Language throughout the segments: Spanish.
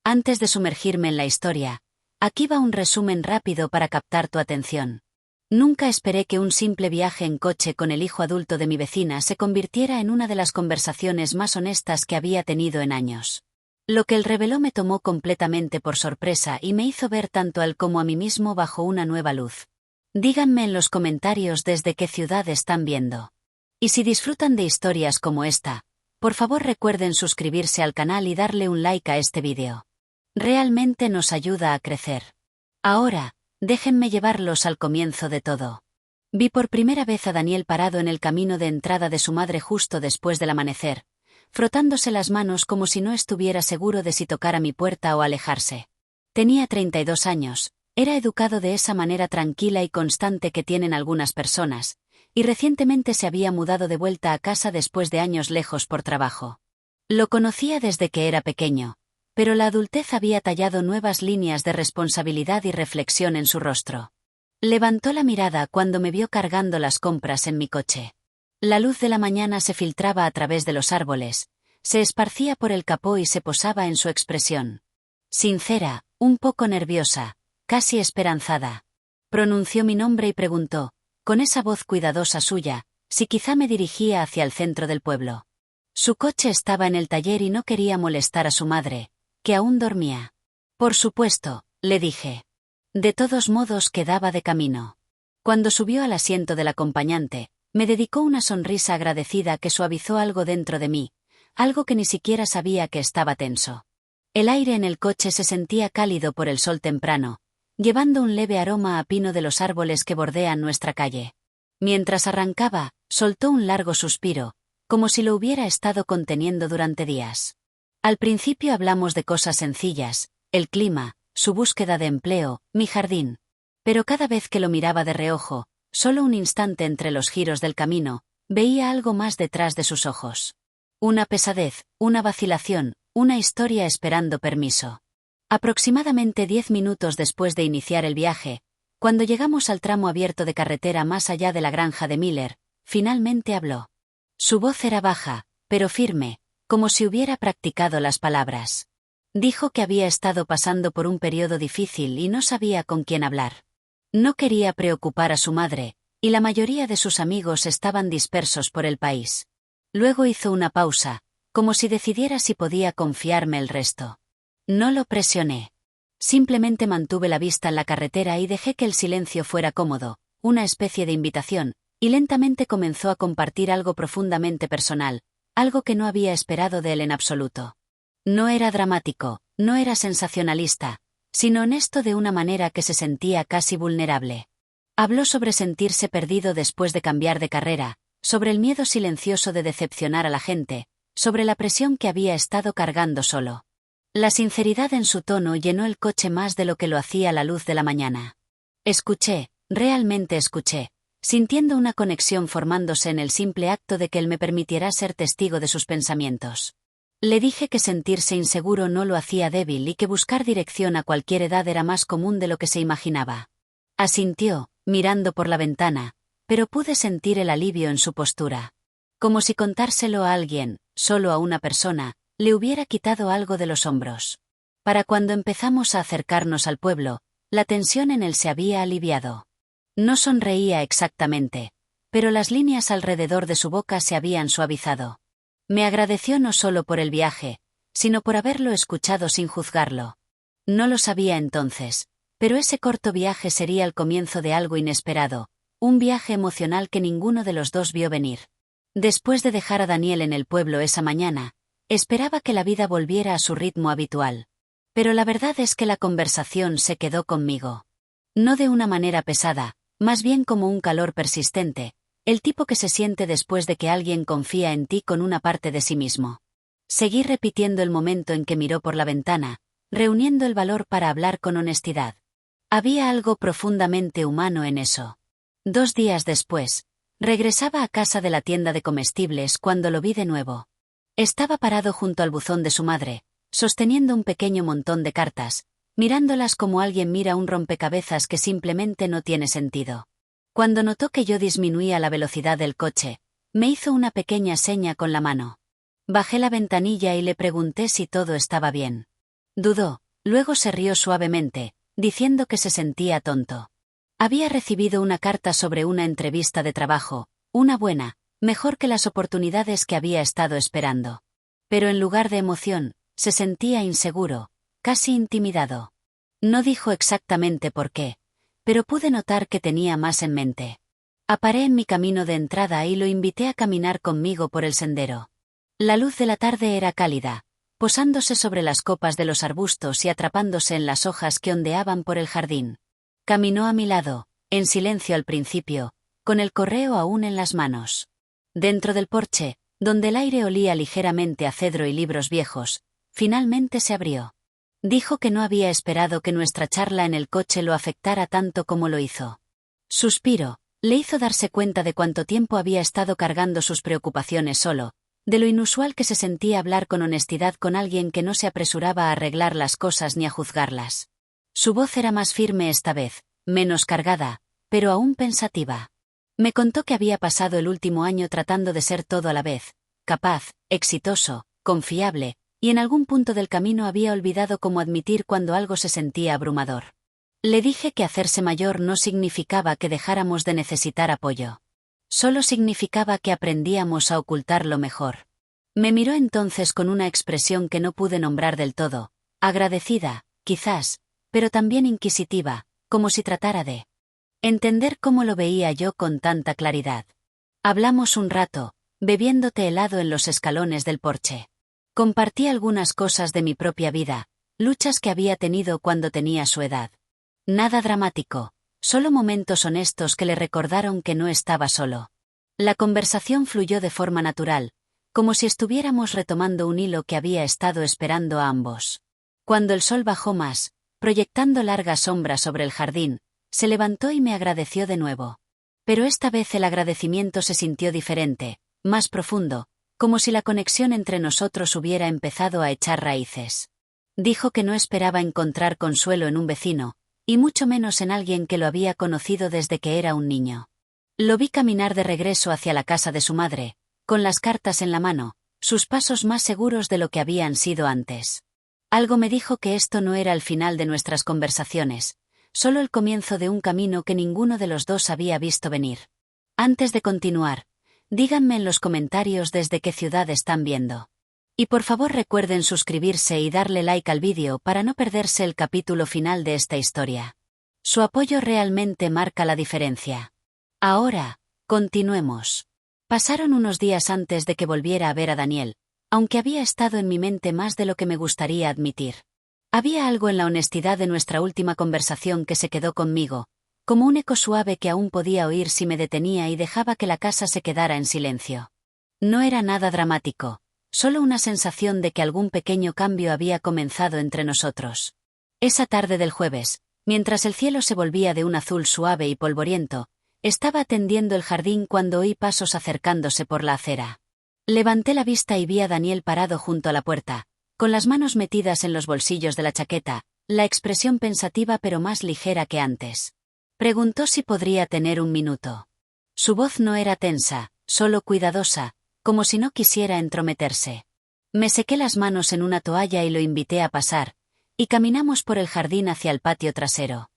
Antes de sumergirme en la historia, aquí va un resumen rápido para captar tu atención. Nunca esperé que un simple viaje en coche con el hijo adulto de mi vecina se convirtiera en una de las conversaciones más honestas que había tenido en años. Lo que él reveló me tomó completamente por sorpresa y me hizo ver tanto a él como a mí mismo bajo una nueva luz. Díganme en los comentarios desde qué ciudad están viendo. Y si disfrutan de historias como esta, por favor recuerden suscribirse al canal y darle un like a este vídeo. Realmente nos ayuda a crecer. Ahora, déjenme llevarlos al comienzo de todo. Vi por primera vez a Daniel parado en el camino de entrada de su madre justo después del amanecer, frotándose las manos como si no estuviera seguro de si tocar a mi puerta o alejarse. Tenía 32 años, era educado de esa manera tranquila y constante que tienen algunas personas, y recientemente se había mudado de vuelta a casa después de años lejos por trabajo. Lo conocía desde que era pequeño, pero la adultez había tallado nuevas líneas de responsabilidad y reflexión en su rostro. Levantó la mirada cuando me vio cargando las compras en mi coche. La luz de la mañana se filtraba a través de los árboles, se esparcía por el capó y se posaba en su expresión. Sincera, un poco nerviosa, casi esperanzada. Pronunció mi nombre y preguntó, con esa voz cuidadosa suya, si quizá me dirigía hacia el centro del pueblo. Su coche estaba en el taller y no quería molestar a su madre, que aún dormía. Por supuesto, le dije. De todos modos quedaba de camino. Cuando subió al asiento del acompañante, me dedicó una sonrisa agradecida que suavizó algo dentro de mí, algo que ni siquiera sabía que estaba tenso. El aire en el coche se sentía cálido por el sol temprano, llevando un leve aroma a pino de los árboles que bordean nuestra calle. Mientras arrancaba, soltó un largo suspiro, como si lo hubiera estado conteniendo durante días. Al principio hablamos de cosas sencillas, el clima, su búsqueda de empleo, mi jardín. Pero cada vez que lo miraba de reojo, solo un instante entre los giros del camino, veía algo más detrás de sus ojos. Una pesadez, una vacilación, una historia esperando permiso. Aproximadamente 10 minutos después de iniciar el viaje, cuando llegamos al tramo abierto de carretera más allá de la granja de Miller, finalmente habló. Su voz era baja, pero firme, como si hubiera practicado las palabras. Dijo que había estado pasando por un periodo difícil y no sabía con quién hablar. No quería preocupar a su madre, y la mayoría de sus amigos estaban dispersos por el país. Luego hizo una pausa, como si decidiera si podía confiarme el resto. No lo presioné. Simplemente mantuve la vista en la carretera y dejé que el silencio fuera cómodo, una especie de invitación, y lentamente comenzó a compartir algo profundamente personal, algo que no había esperado de él en absoluto. No era dramático, no era sensacionalista, sino honesto de una manera que se sentía casi vulnerable. Habló sobre sentirse perdido después de cambiar de carrera, sobre el miedo silencioso de decepcionar a la gente, sobre la presión que había estado cargando solo. La sinceridad en su tono llenó el coche más de lo que lo hacía la luz de la mañana. Escuché, realmente escuché, sintiendo una conexión formándose en el simple acto de que él me permitiera ser testigo de sus pensamientos. Le dije que sentirse inseguro no lo hacía débil y que buscar dirección a cualquier edad era más común de lo que se imaginaba. Asintió, mirando por la ventana, pero pude sentir el alivio en su postura. Como si contárselo a alguien, solo a una persona, le hubiera quitado algo de los hombros. Para cuando empezamos a acercarnos al pueblo, la tensión en él se había aliviado. No sonreía exactamente, pero las líneas alrededor de su boca se habían suavizado. Me agradeció no solo por el viaje, sino por haberlo escuchado sin juzgarlo. No lo sabía entonces, pero ese corto viaje sería el comienzo de algo inesperado, un viaje emocional que ninguno de los dos vio venir. Después de dejar a Daniel en el pueblo esa mañana, esperaba que la vida volviera a su ritmo habitual. Pero la verdad es que la conversación se quedó conmigo. No de una manera pesada, más bien como un calor persistente, el tipo que se siente después de que alguien confía en ti con una parte de sí mismo. Seguí repitiendo el momento en que miró por la ventana, reuniendo el valor para hablar con honestidad. Había algo profundamente humano en eso. 2 días después, regresaba a casa de la tienda de comestibles cuando lo vi de nuevo. Estaba parado junto al buzón de su madre, sosteniendo un pequeño montón de cartas, mirándolas como alguien mira un rompecabezas que simplemente no tiene sentido. Cuando notó que yo disminuía la velocidad del coche, me hizo una pequeña seña con la mano. Bajé la ventanilla y le pregunté si todo estaba bien. Dudó, luego se rió suavemente, diciendo que se sentía tonto. Había recibido una carta sobre una entrevista de trabajo, una buena, mejor que las oportunidades que había estado esperando. Pero en lugar de emoción, se sentía inseguro, casi intimidado. No dijo exactamente por qué, pero pude notar que tenía más en mente. Aparé en mi camino de entrada y lo invité a caminar conmigo por el sendero. La luz de la tarde era cálida, posándose sobre las copas de los arbustos y atrapándose en las hojas que ondeaban por el jardín. Caminó a mi lado, en silencio al principio, con el correo aún en las manos. Dentro del porche, donde el aire olía ligeramente a cedro y libros viejos, finalmente se abrió. Dijo que no había esperado que nuestra charla en el coche lo afectara tanto como lo hizo. Suspiro. Le hizo darse cuenta de cuánto tiempo había estado cargando sus preocupaciones solo, de lo inusual que se sentía hablar con honestidad con alguien que no se apresuraba a arreglar las cosas ni a juzgarlas. Su voz era más firme esta vez, menos cargada, pero aún pensativa. Me contó que había pasado el último año tratando de ser todo a la vez, capaz, exitoso, confiable, y en algún punto del camino había olvidado cómo admitir cuando algo se sentía abrumador. Le dije que hacerse mayor no significaba que dejáramos de necesitar apoyo. Solo significaba que aprendíamos a ocultarlo mejor. Me miró entonces con una expresión que no pude nombrar del todo, agradecida, quizás, pero también inquisitiva, como si tratara de entender cómo lo veía yo con tanta claridad. Hablamos un rato, bebiendo té helado en los escalones del porche. Compartí algunas cosas de mi propia vida, luchas que había tenido cuando tenía su edad. Nada dramático, solo momentos honestos que le recordaron que no estaba solo. La conversación fluyó de forma natural, como si estuviéramos retomando un hilo que había estado esperando a ambos. Cuando el sol bajó más, proyectando largas sombras sobre el jardín, se levantó y me agradeció de nuevo. Pero esta vez el agradecimiento se sintió diferente, más profundo, como si la conexión entre nosotros hubiera empezado a echar raíces. Dijo que no esperaba encontrar consuelo en un vecino, y mucho menos en alguien que lo había conocido desde que era un niño. Lo vi caminar de regreso hacia la casa de su madre, con las cartas en la mano, sus pasos más seguros de lo que habían sido antes. Algo me dijo que esto no era el final de nuestras conversaciones, solo el comienzo de un camino que ninguno de los dos había visto venir. Antes de continuar, díganme en los comentarios desde qué ciudad están viendo. Y por favor recuerden suscribirse y darle like al vídeo para no perderse el capítulo final de esta historia. Su apoyo realmente marca la diferencia. Ahora, continuemos. Pasaron unos días antes de que volviera a ver a Daniel, aunque había estado en mi mente más de lo que me gustaría admitir. Había algo en la honestidad de nuestra última conversación que se quedó conmigo, como un eco suave que aún podía oír si me detenía y dejaba que la casa se quedara en silencio. No era nada dramático. Solo una sensación de que algún pequeño cambio había comenzado entre nosotros. Esa tarde del jueves, mientras el cielo se volvía de un azul suave y polvoriento, estaba atendiendo el jardín cuando oí pasos acercándose por la acera. Levanté la vista y vi a Daniel parado junto a la puerta, con las manos metidas en los bolsillos de la chaqueta, la expresión pensativa pero más ligera que antes. Preguntó si podría tener un minuto. Su voz no era tensa, solo cuidadosa, como si no quisiera entrometerse. Me sequé las manos en una toalla y lo invité a pasar, y caminamos por el jardín hacia el patio trasero.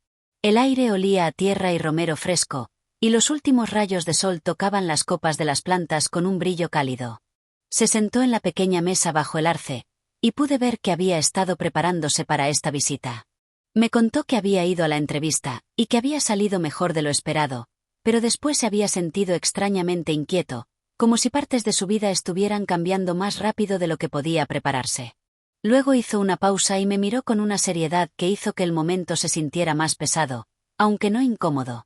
El aire olía a tierra y romero fresco, y los últimos rayos de sol tocaban las copas de las plantas con un brillo cálido. Se sentó en la pequeña mesa bajo el arce, y pude ver que había estado preparándose para esta visita. Me contó que había ido a la entrevista, y que había salido mejor de lo esperado, pero después se había sentido extrañamente inquieto, como si partes de su vida estuvieran cambiando más rápido de lo que podía prepararse. Luego hizo una pausa y me miró con una seriedad que hizo que el momento se sintiera más pesado, aunque no incómodo.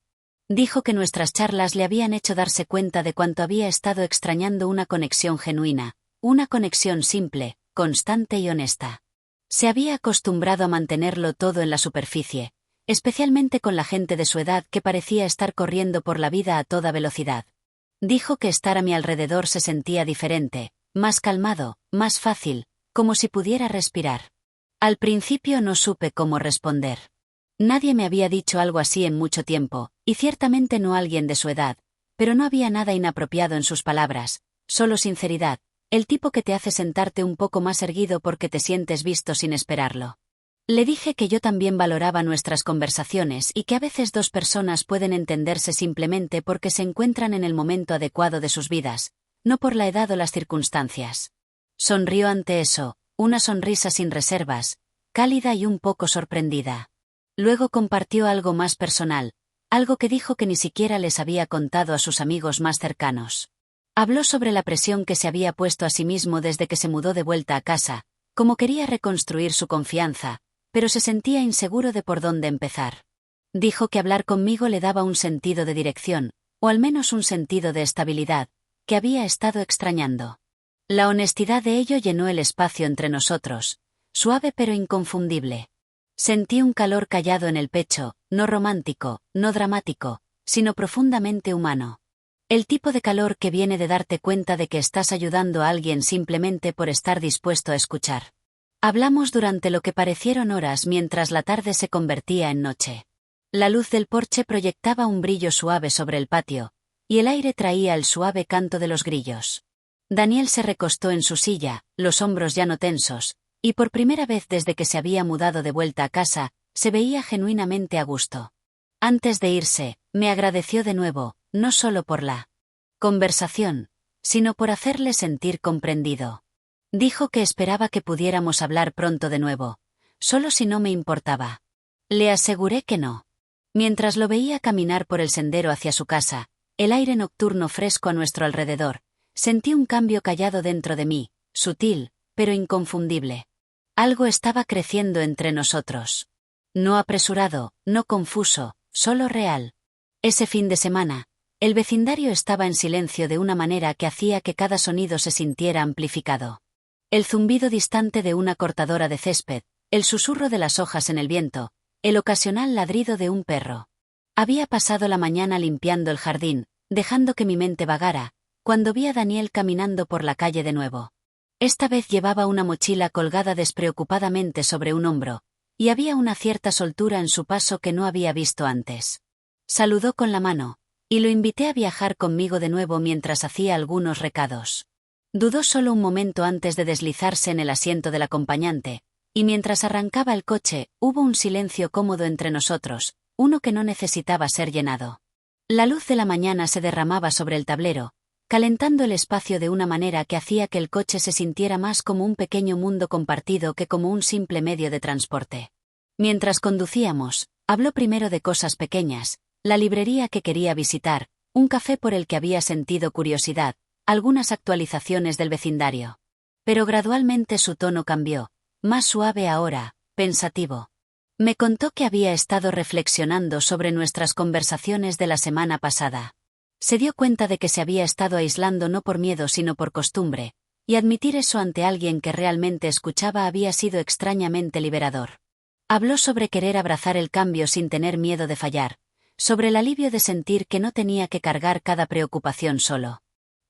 Dijo que nuestras charlas le habían hecho darse cuenta de cuánto había estado extrañando una conexión genuina, una conexión simple, constante y honesta. Se había acostumbrado a mantenerlo todo en la superficie, especialmente con la gente de su edad que parecía estar corriendo por la vida a toda velocidad. Dijo que estar a mi alrededor se sentía diferente, más calmado, más fácil, como si pudiera respirar. Al principio no supe cómo responder. Nadie me había dicho algo así en mucho tiempo, y ciertamente no alguien de su edad, pero no había nada inapropiado en sus palabras, solo sinceridad, el tipo que te hace sentarte un poco más erguido porque te sientes visto sin esperarlo. Le dije que yo también valoraba nuestras conversaciones y que a veces dos personas pueden entenderse simplemente porque se encuentran en el momento adecuado de sus vidas, no por la edad o las circunstancias. Sonrió ante eso, una sonrisa sin reservas, cálida y un poco sorprendida. Luego compartió algo más personal, algo que dijo que ni siquiera les había contado a sus amigos más cercanos. Habló sobre la presión que se había puesto a sí mismo desde que se mudó de vuelta a casa, como quería reconstruir su confianza, pero se sentía inseguro de por dónde empezar. Dijo que hablar conmigo le daba un sentido de dirección, o al menos un sentido de estabilidad, que había estado extrañando. La honestidad de ello llenó el espacio entre nosotros, suave pero inconfundible. Sentí un calor callado en el pecho, no romántico, no dramático, sino profundamente humano. El tipo de calor que viene de darte cuenta de que estás ayudando a alguien simplemente por estar dispuesto a escuchar. Hablamos durante lo que parecieron horas mientras la tarde se convertía en noche. La luz del porche proyectaba un brillo suave sobre el patio, y el aire traía el suave canto de los grillos. Daniel se recostó en su silla, los hombros ya no tensos, y por primera vez desde que se había mudado de vuelta a casa, se veía genuinamente a gusto. Antes de irse, me agradeció de nuevo, no solo por la conversación, sino por hacerle sentir comprendido. Dijo que esperaba que pudiéramos hablar pronto de nuevo, solo si no me importaba. Le aseguré que no. Mientras lo veía caminar por el sendero hacia su casa, el aire nocturno fresco a nuestro alrededor, sentí un cambio callado dentro de mí, sutil, pero inconfundible. Algo estaba creciendo entre nosotros. No apresurado, no confuso, solo real. Ese fin de semana, el vecindario estaba en silencio de una manera que hacía que cada sonido se sintiera amplificado. El zumbido distante de una cortadora de césped, el susurro de las hojas en el viento, el ocasional ladrido de un perro. Había pasado la mañana limpiando el jardín, dejando que mi mente vagara, cuando vi a Daniel caminando por la calle de nuevo. Esta vez llevaba una mochila colgada despreocupadamente sobre un hombro, y había una cierta soltura en su paso que no había visto antes. Saludó con la mano, y lo invité a viajar conmigo de nuevo mientras hacía algunos recados. Dudó solo un momento antes de deslizarse en el asiento del acompañante, y mientras arrancaba el coche, hubo un silencio cómodo entre nosotros, uno que no necesitaba ser llenado. La luz de la mañana se derramaba sobre el tablero, calentando el espacio de una manera que hacía que el coche se sintiera más como un pequeño mundo compartido que como un simple medio de transporte. Mientras conducíamos, habló primero de cosas pequeñas, la librería que quería visitar, un café por el que había sentido curiosidad, algunas actualizaciones del vecindario. Pero gradualmente su tono cambió, más suave ahora, pensativo. Me contó que había estado reflexionando sobre nuestras conversaciones de la semana pasada. Se dio cuenta de que se había estado aislando no por miedo sino por costumbre, y admitir eso ante alguien que realmente escuchaba había sido extrañamente liberador. Habló sobre querer abrazar el cambio sin tener miedo de fallar, sobre el alivio de sentir que no tenía que cargar cada preocupación solo.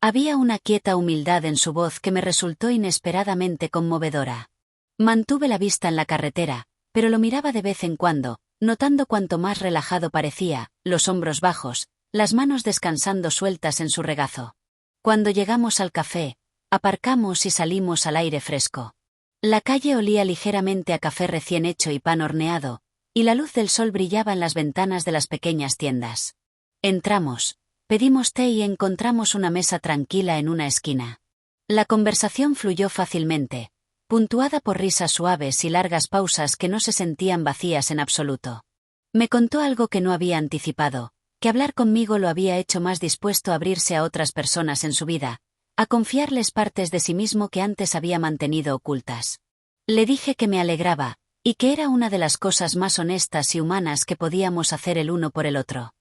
Había una quieta humildad en su voz que me resultó inesperadamente conmovedora. Mantuve la vista en la carretera, pero lo miraba de vez en cuando, notando cuanto más relajado parecía, los hombros bajos, las manos descansando sueltas en su regazo. Cuando llegamos al café, aparcamos y salimos al aire fresco. La calle olía ligeramente a café recién hecho y pan horneado, y la luz del sol brillaba en las ventanas de las pequeñas tiendas. Entramos. Pedimos té y encontramos una mesa tranquila en una esquina. La conversación fluyó fácilmente, puntuada por risas suaves y largas pausas que no se sentían vacías en absoluto. Me contó algo que no había anticipado, que hablar conmigo lo había hecho más dispuesto a abrirse a otras personas en su vida, a confiarles partes de sí mismo que antes había mantenido ocultas. Le dije que me alegraba, y que era una de las cosas más honestas y humanas que podíamos hacer el uno por el otro.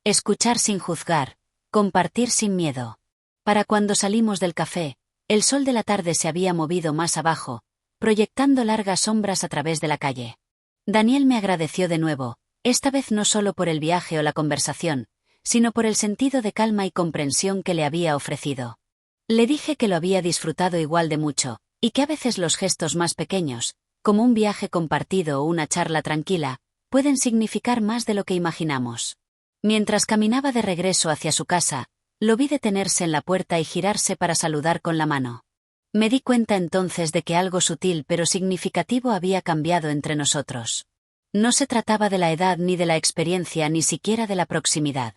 Escuchar sin juzgar, compartir sin miedo. Para cuando salimos del café, el sol de la tarde se había movido más abajo, proyectando largas sombras a través de la calle. Daniel me agradeció de nuevo, esta vez no solo por el viaje o la conversación, sino por el sentido de calma y comprensión que le había ofrecido. Le dije que lo había disfrutado igual de mucho, y que a veces los gestos más pequeños, como un viaje compartido o una charla tranquila, pueden significar más de lo que imaginamos. Mientras caminaba de regreso hacia su casa, lo vi detenerse en la puerta y girarse para saludar con la mano. Me di cuenta entonces de que algo sutil pero significativo había cambiado entre nosotros. No se trataba de la edad ni de la experiencia ni siquiera de la proximidad.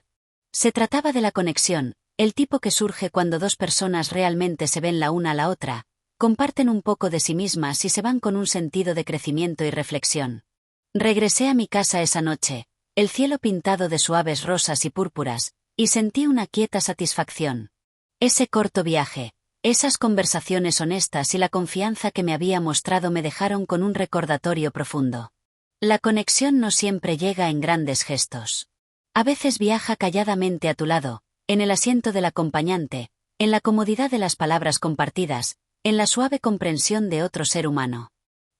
Se trataba de la conexión, el tipo que surge cuando dos personas realmente se ven la una a la otra, comparten un poco de sí mismas y se van con un sentido de crecimiento y reflexión. Regresé a mi casa esa noche, el cielo pintado de suaves rosas y púrpuras, y sentí una quieta satisfacción. Ese corto viaje, esas conversaciones honestas y la confianza que me había mostrado me dejaron con un recordatorio profundo. La conexión no siempre llega en grandes gestos. A veces viaja calladamente a tu lado, en el asiento del acompañante, en la comodidad de las palabras compartidas, en la suave comprensión de otro ser humano.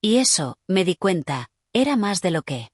Y eso, me di cuenta, era más de lo que